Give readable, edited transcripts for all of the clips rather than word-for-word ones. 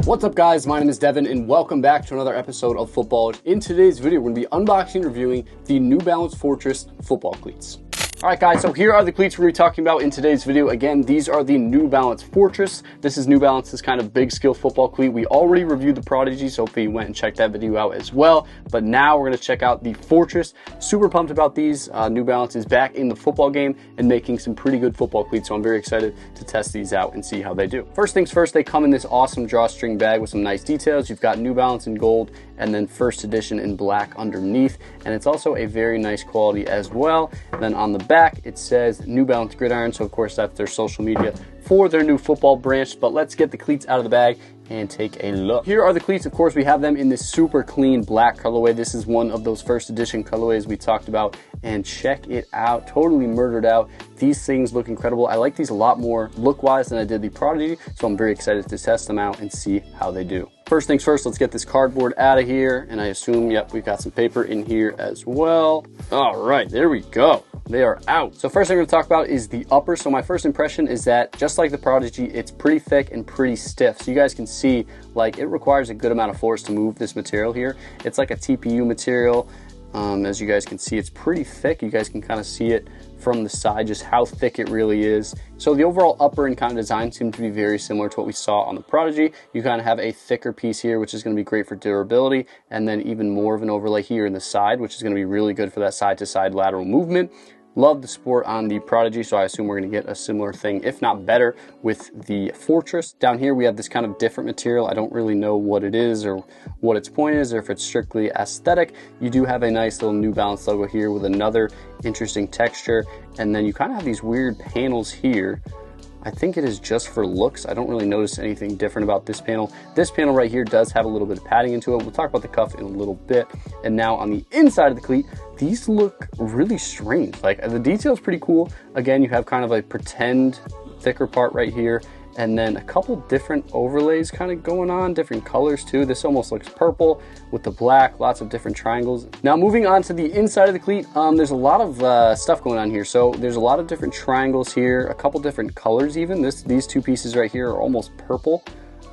What's up guys, my name is Devin and welcome back to another episode of Footballrs. In today's video, we're going to be unboxing and reviewing the new Balance Fortress Football Cleats. Alright guys, so here are the cleats we're going to be talking about in today's video. Again, these are the New Balance Fortress. This is New Balance's kind of big skill football cleat. We already reviewed the Prodigy, so hopefully you went and checked that video out as well. But now we're going to check out the Fortress. Super pumped about these. New Balance is back in the football game and making some pretty good football cleats, so I'm very excited to test these out and see how they do. First things first, they come in this awesome drawstring bag with some nice details. You've got New Balance in gold and then first edition in black underneath, and it's also a very nice quality as well. And then on the back it says New Balance Gridiron, so of course that's their social media for their new football branch. But let's get the cleats out of the bag and take a look. Here are the cleats. Of course, we have them in this super clean black colorway. This is one of those first edition colorways we talked about, and check it out, totally murdered out. These things look incredible. I like these a lot more look-wise than I did the Prodigy, so I'm very excited to test them out and see how they do. First things first, let's get this cardboard out of here, and I assume, yep, we've got some paper in here as well. All right, there we go. They are out. So first thing I'm going to talk about is the upper. So my first impression is that just like the Prodigy, it's pretty thick and pretty stiff. So you guys can see, like, it requires a good amount of force to move this material here. It's like a TPU material. As you guys can see, it's pretty thick. You guys can kind of see it from the side, just how thick it really is. So the overall upper and kind of design seem to be very similar to what we saw on the Prodigy. You kind of have a thicker piece here, which is going to be great for durability, and then even more of an overlay here in the side, which is going to be really good for that side-to-side lateral movement. Love the sport on the Prodigy, so I assume we're going to get a similar thing, if not better, with the Fortress. Down here we have this kind of different material. I don't really know what it is or what its point is, or if it's strictly aesthetic. You do have a nice little New Balance logo here with another interesting texture, and then you kind of have these weird panels here. I think it is just for looks. I don't really notice anything different about this panel. This panel right here does have a little bit of padding into it. We'll talk about the cuff in a little bit. And now on the inside of the cleat, these look really strange. Like, the detail is pretty cool. Again, you have kind of a pretend thicker part right here, and then a couple different overlays kind of going on, different colors too. This almost looks purple with the black, lots of different triangles. Now moving on to the inside of the cleat, there's a lot of stuff going on here. So there's a lot of different triangles here, a couple different colors even. These two pieces right here are almost purple.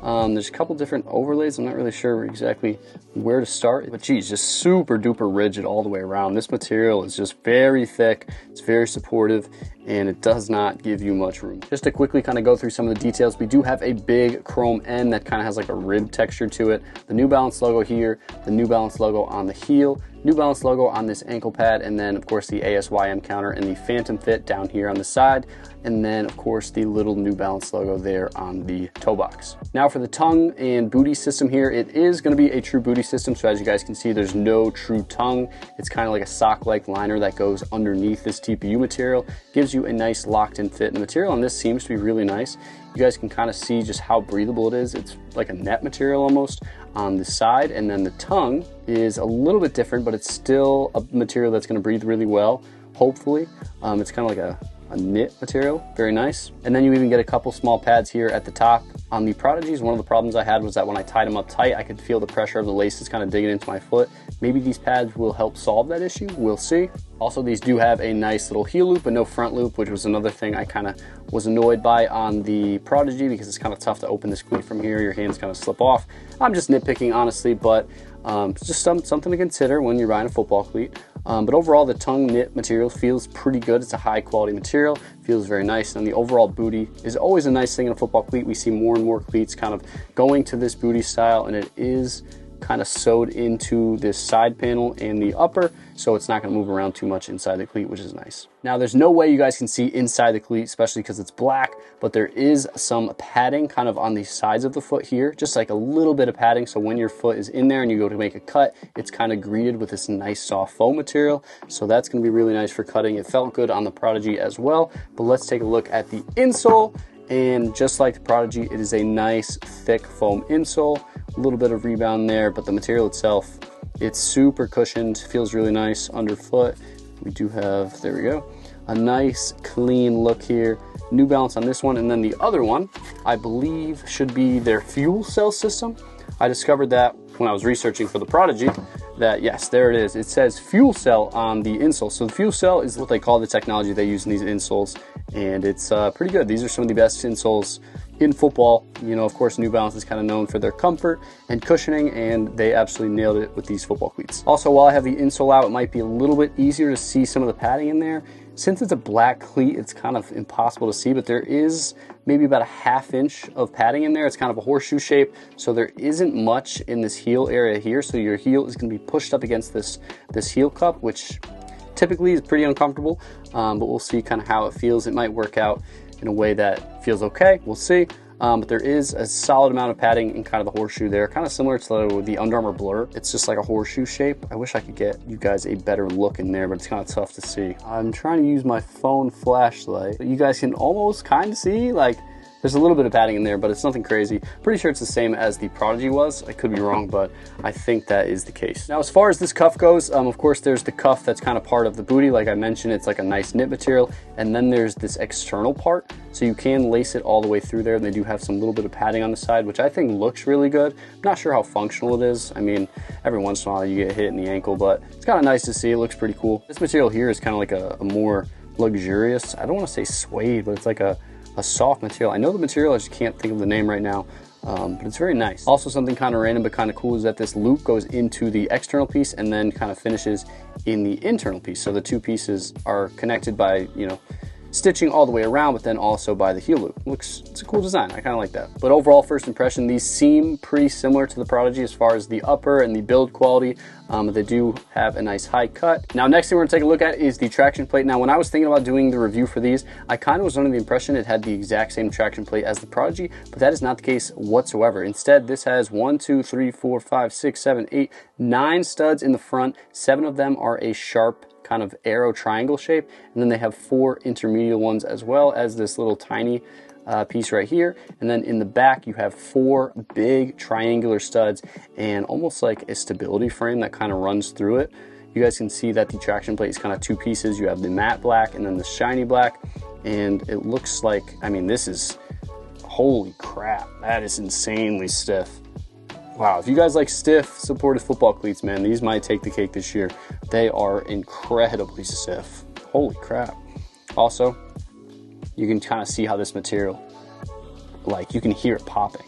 There's a couple different overlays. I'm not really sure exactly where to start, but geez, just super duper rigid all the way around. This material is just very thick, it's very supportive, and it does not give you much room. Just to quickly kind of go through some of the details, we do have a big chrome end that kind of has like a rib texture to it. The New Balance logo here, the New Balance logo on the heel, New Balance logo on this ankle pad, and then of course the ASYM counter and the Phantom Fit down here on the side, and then of course the little New Balance logo there on the toe box. Now for the tongue and booty system here, it is going to be a true booty system, so as you guys can see, there's no true tongue. It's kind of like a sock-like liner that goes underneath this TPU material, gives you a nice locked-in fit, and the material on this seems to be really nice. You guys can kind of see just how breathable it is. It's like a net material almost on the side, and then the tongue is a little bit different, but it's still a material that's going to breathe really well, hopefully. It's kind of like a knit material, very nice. And then you even get a couple small pads here at the top. On the Prodigies, one of the problems I had was that when I tied them up tight, I could feel the pressure of the laces kind of digging into my foot. Maybe these pads will help solve that issue, we'll see. Also, these do have a nice little heel loop but no front loop, which was another thing I kind of was annoyed by on the Prodigy, because it's kind of tough to open this cleat from here. Your hands kind of slip off. I'm just nitpicking, honestly, but it's just something to consider when you're buying a football cleat. But overall, the tongue knit material feels pretty good. It's a high quality material, feels very nice. And the overall booty is always a nice thing in a football cleat. We see more and more cleats kind of going to this booty style, and it is kind of sewed into this side panel and the upper, so it's not going to move around too much inside the cleat, which is nice. Now there's no way you guys can see inside the cleat, especially because it's black, but there is some padding kind of on the sides of the foot here, just like a little bit of padding, so when your foot is in there and you go to make a cut, it's kind of greeted with this nice soft foam material, so that's going to be really nice for cutting. It felt good on the Prodigy as well, but let's take a look at the insole. And just like the Prodigy, it is a nice thick foam insole, a little bit of rebound there, but the material itself, it's super cushioned, feels really nice underfoot. We do have, there we go, a nice clean look here. New Balance on this one, and then the other one, I believe, should be their fuel cell system. I discovered that when I was researching for the Prodigy, that yes, there it is. It says fuel cell on the insole. So the fuel cell is what they call the technology they use in these insoles, and it's pretty good. These are some of the best insoles in football. You know, of course, New Balance is kind of known for their comfort and cushioning, and they absolutely nailed it with these football cleats. Also, while I have the insole out, it might be a little bit easier to see some of the padding in there. Since it's a black cleat, it's kind of impossible to see, but there is maybe about a ½ inch of padding in there. It's kind of a horseshoe shape, so there isn't much in this heel area here. So your heel is going to be pushed up against this heel cup, which typically is pretty uncomfortable, but we'll see kind of how it feels. It might work out in a way that feels okay. We'll see. But there is a solid amount of padding in kind of the horseshoe there, kind of similar to the Under Armour Blur. It's just like a horseshoe shape. I wish I could get you guys a better look in there, but it's kind of tough to see. I'm trying to use my phone flashlight, but you guys can almost kind of see, like, there's a little bit of padding in there, but it's nothing crazy. Pretty sure it's the same as the Prodigy was. I could be wrong, but I think that is the case. Now, as far as this cuff goes, of course, there's the cuff that's kind of part of the booty. Like I mentioned, it's like a nice knit material. And then there's this external part. So you can lace it all the way through there. And they do have some little bit of padding on the side, which I think looks really good. I'm not sure how functional it is. I mean, every once in a while you get hit in the ankle, but it's kind of nice to see. It looks pretty cool. This material here is kind of like a more luxurious, I don't want to say suede, but it's like a soft material. I know the material, I just can't think of the name right now, but it's very nice. Also, something kind of random but kind of cool is that this loop goes into the external piece and then kind of finishes in the internal piece. So the two pieces are connected by, you know, stitching all the way around, but then also by the heel loop. It's a cool design. I kind of like that. But overall, first impression, these seem pretty similar to the Prodigy as far as the upper and the build quality. But they do have a nice high cut. Now, next thing we're gonna take a look at is the traction plate. Now, when I was thinking about doing the review for these, I kind of was under the impression it had the exact same traction plate as the Prodigy, but that is not the case whatsoever. Instead, this has 1, 2, 3, 4, 5, 6, 7, 8, 9 studs in the front. 7 of them are a sharp kind of arrow triangle shape, and then they have 4 intermediate ones, as well as this little tiny piece right here. And then in the back you have 4 big triangular studs and almost like a stability frame that kind of runs through it. You guys can see that the traction plate is kind of 2 pieces. You have the matte black and then the shiny black, and it looks like, I mean, this is, holy crap, that is insanely stiff. Wow, if you guys like stiff supported football cleats, man, these might take the cake this year. They are incredibly stiff. Holy crap. Also, you can kind of see how this material, like, you can hear it popping.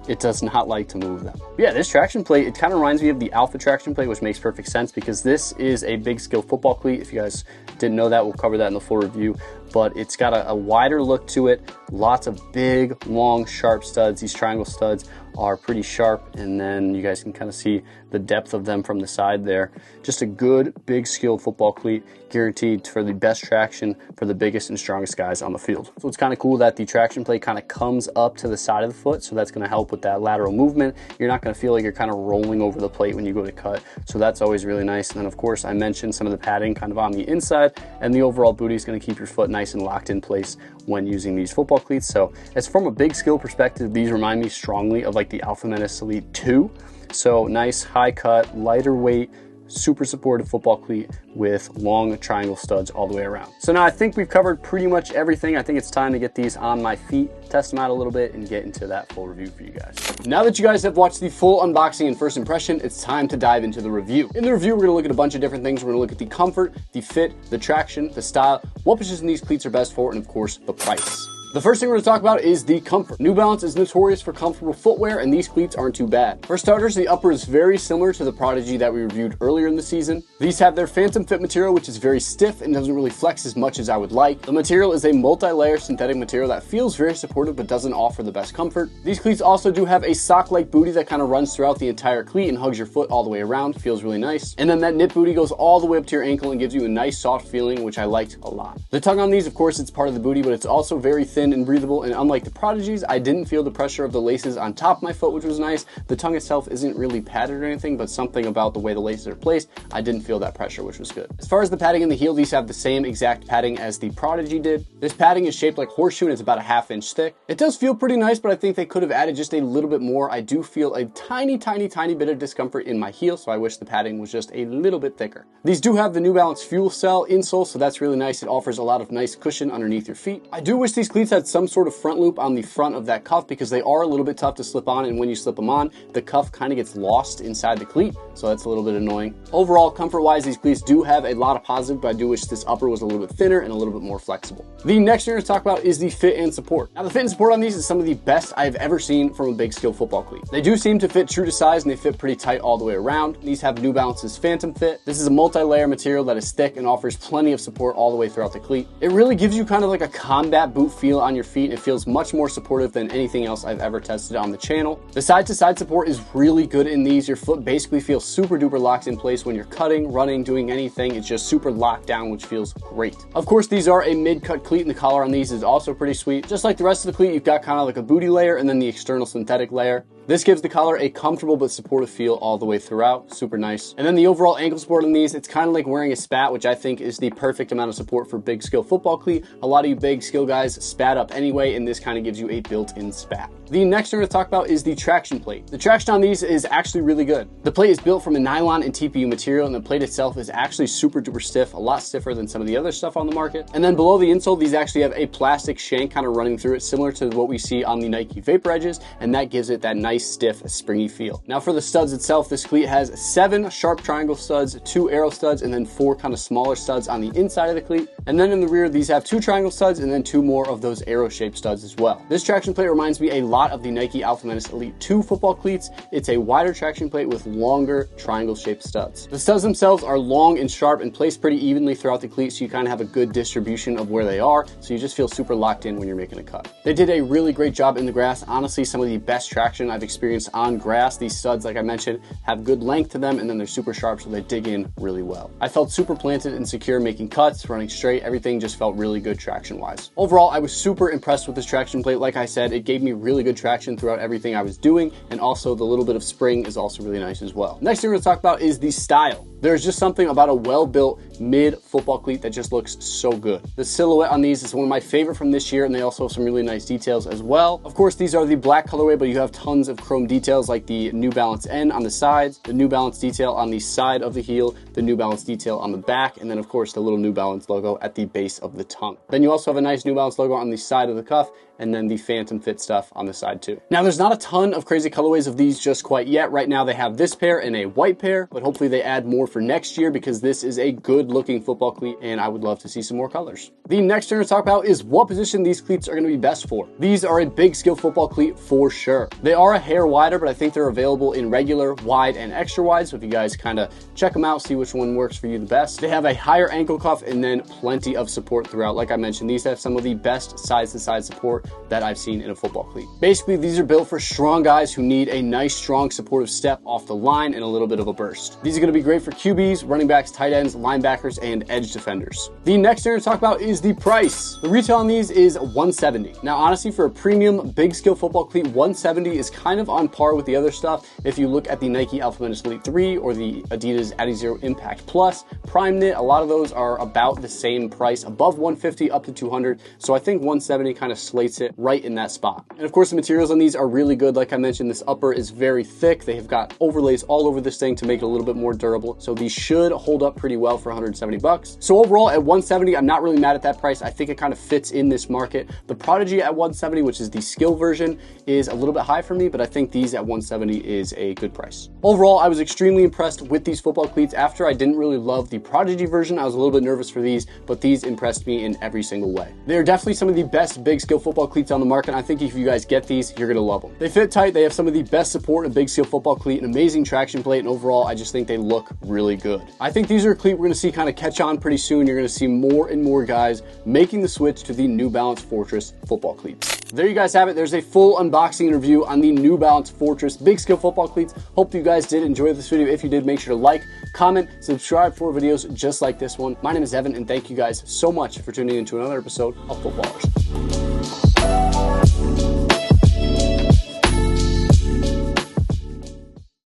It does not like to move them. Yeah, this traction plate, it kind of reminds me of the Alpha traction plate, which makes perfect sense because this is a big skill football cleat. If you guys didn't know that, we'll cover that in the full review. But it's got a wider look to it, lots of big, long, sharp studs. These triangle studs are pretty sharp, and then you guys can kind of see the depth of them from the side there. Just a good, big, skilled football cleat, guaranteed for the best traction for the biggest and strongest guys on the field. So it's kind of cool that the traction plate kind of comes up to the side of the foot, so that's going to help with that lateral movement. You're not going to feel like you're kind of rolling over the plate when you go to cut, so that's always really nice. And then, of course, I mentioned some of the padding kind of on the inside, and the overall booty is going to keep your foot nice and locked in place when using these football cleats. So as from a big skill perspective, these remind me strongly of like the Alpha Menace Elite 2. So nice, high cut, lighter weight, super supportive football cleat with long triangle studs all the way around. So now I think we've covered pretty much everything. I think it's time to get these on my feet, test them out a little bit, and get into that full review for you guys. Now that you guys have watched the full unboxing and first impression, it's time to dive into the review. In the review, we're gonna look at a bunch of different things. We're gonna look at the comfort, the fit, the traction, the style, what position these cleats are best for, and of course, the price. The first thing we're going to talk about is the comfort. New Balance is notorious for comfortable footwear, and these cleats aren't too bad. For starters, the upper is very similar to the Prodigy that we reviewed earlier in the season. These have their Phantom Fit material, which is very stiff and doesn't really flex as much as I would like. The material is a multi-layer synthetic material that feels very supportive but doesn't offer the best comfort. These cleats also do have a sock-like booty that kind of runs throughout the entire cleat and hugs your foot all the way around. Feels really nice. And then that knit booty goes all the way up to your ankle and gives you a nice soft feeling, which I liked a lot. The tongue on these, of course, it's part of the booty, but it's also very thin and breathable, and unlike the Prodigies, I didn't feel the pressure of the laces on top of my foot, which was nice. The tongue itself isn't really padded or anything, but something about the way the laces are placed, I didn't feel that pressure, which was good. As far as the padding in the heel, these have the same exact padding as the Prodigy did. This padding is shaped like horseshoe and it's about a ½ inch thick. It does feel pretty nice, but I think they could have added just a little bit more. I do feel a tiny bit of discomfort in my heel, so I wish the padding was just a little bit thicker. These do have the New Balance Fuel Cell insole, so that's really nice. It offers a lot of nice cushion underneath your feet. I do wish these cleats had some sort of front loop on the front of that cuff because they are a little bit tough to slip on, and when you slip them on, the cuff kind of gets lost inside the cleat, so that's a little bit annoying. Overall, comfort-wise, these cleats do have a lot of positive, but I do wish this upper was a little bit thinner and a little bit more flexible. The next thing we're going to talk about is the fit and support. Now, the fit and support on these is some of the best I've ever seen from a big skill football cleat. They do seem to fit true to size, and they fit pretty tight all the way around. These have New Balance's Phantom Fit. This is a multi-layer material that is thick and offers plenty of support all the way throughout the cleat. It really gives you kind of like a combat boot feel on your feet, and it feels much more supportive than anything else I've ever tested on the channel. The side-to-side support is really good in these. Your foot basically feels super duper locked in place when you're cutting, running, doing anything. It's just super locked down, which feels great. Of course, these are a mid-cut cleat, and the collar on these is also pretty sweet. Just like the rest of the cleat, you've got kind of like a booty layer and then the external synthetic layer. This gives the collar a comfortable but supportive feel all the way throughout. Super nice. And then the overall ankle support on these, it's kind of like wearing a spat, which I think is the perfect amount of support for big skill football cleat. A lot of you big skill guys spat up anyway, and this kind of gives you a built-in spat. The next thing we're going to talk about is the traction plate. The traction on these is actually really good. The plate is built from a nylon and TPU material, and the plate itself is actually super duper stiff, a lot stiffer than some of the other stuff on the market. And then below the insole, these actually have a plastic shank kind of running through it, similar to what we see on the Nike Vapor Edges, and that gives it that nice, stiff, springy feel. Now for the studs itself, this cleat has 7 sharp triangle studs, 2 arrow studs, and then 4 kind of smaller studs on the inside of the cleat. And then in the rear, these have 2 triangle studs and then 2 more of those arrow-shaped studs as well. This traction plate reminds me a lot of the Nike Alpha Menace Elite 2 football cleats. It's a wider traction plate with longer triangle-shaped studs. The studs themselves are long and sharp and placed pretty evenly throughout the cleat, so you kind of have a good distribution of where they are, so you just feel super locked in when you're making a cut. They did a really great job in the grass. Honestly, some of the best traction I've experienced on grass. These studs, like I mentioned, have good length to them, and then they're super sharp, so they dig in really well. I felt super planted and secure making cuts, running straight. Everything just felt really good traction-wise. Overall, I was super impressed with this traction plate. Like I said, it gave me really good traction throughout everything I was doing, and also the little bit of spring is also really nice as well. Next thing we're going to talk about is the style. There's just something about a well-built mid football cleat that just looks so good. The silhouette on these is one of my favorite from this year, and they also have some really nice details as well. Of course, these are the black colorway, but you have tons of chrome details like the New Balance N on the sides, the New Balance detail on the side of the heel, the New Balance detail on the back, and then of course the little New Balance logo at the base of the tongue. Then you also have a nice New Balance logo on the side of the cuff, and then the Phantom Fit stuff on the side too. Now, there's not a ton of crazy colorways of these just quite yet. Right now they have this pair and a white pair, but hopefully they add more for next year because this is a good looking football cleat and I would love to see some more colors. The next thing to talk about is what position these cleats are going to be best for. These are a big skill football cleat for sure. They are a hair wider, but I think they're available in regular, wide, and extra wide. So if you guys kind of check them out, see which one works for you the best. They have a higher ankle cuff and then plenty of support throughout. Like I mentioned, these have some of the best side-to-side support that I've seen in a football cleat. Basically, these are built for strong guys who need a nice, strong, supportive step off the line and a little bit of a burst. These are going to be great for QBs, running backs, tight ends, linebackers, and edge defenders. The next thing we're going to talk about is the price. The retail on these is $170. Now, honestly, for a premium big skill football cleat, $170 is kind of on par with the other stuff. If you look at the Nike Alpha Menace Elite 3 or the Adidas Adizero Impact Plus, Prime Knit, a lot of those are about the same price, above $150 up to $200. So I think $170 kind of slates it right in that spot. And of course, the materials on these are really good. Like I mentioned, this upper is very thick. They have got overlays all over this thing to make it a little bit more durable. So these should hold up pretty well for 170 bucks. So overall at 170, I'm not really mad at that price. I think it kind of fits in this market. The Prodigy at 170, which is the skill version, is a little bit high for me, but I think these at 170 is a good price. Overall, I was extremely impressed with these football cleats. After I didn't really love the Prodigy version, I was a little bit nervous for these, but these impressed me in every single way. They're definitely some of the best big skill football cleats on the market. I think if you guys get these, you're gonna love them. They fit tight, they have some of the best support in a big skill football cleat, an amazing traction plate, and overall, I just think they look really good. I think these are a cleat we're gonna see kind of catch on pretty soon. You're gonna see more and more guys making the switch to the New Balance Fortress football cleats. There you guys have it. There's a full unboxing and review on the New Balance Fortress big skill football cleats. Hope you guys did enjoy this video. If you did, make sure to like, comment, subscribe for videos just like this one. My name is Devin, and thank you guys so much for tuning into another episode of Footballrs.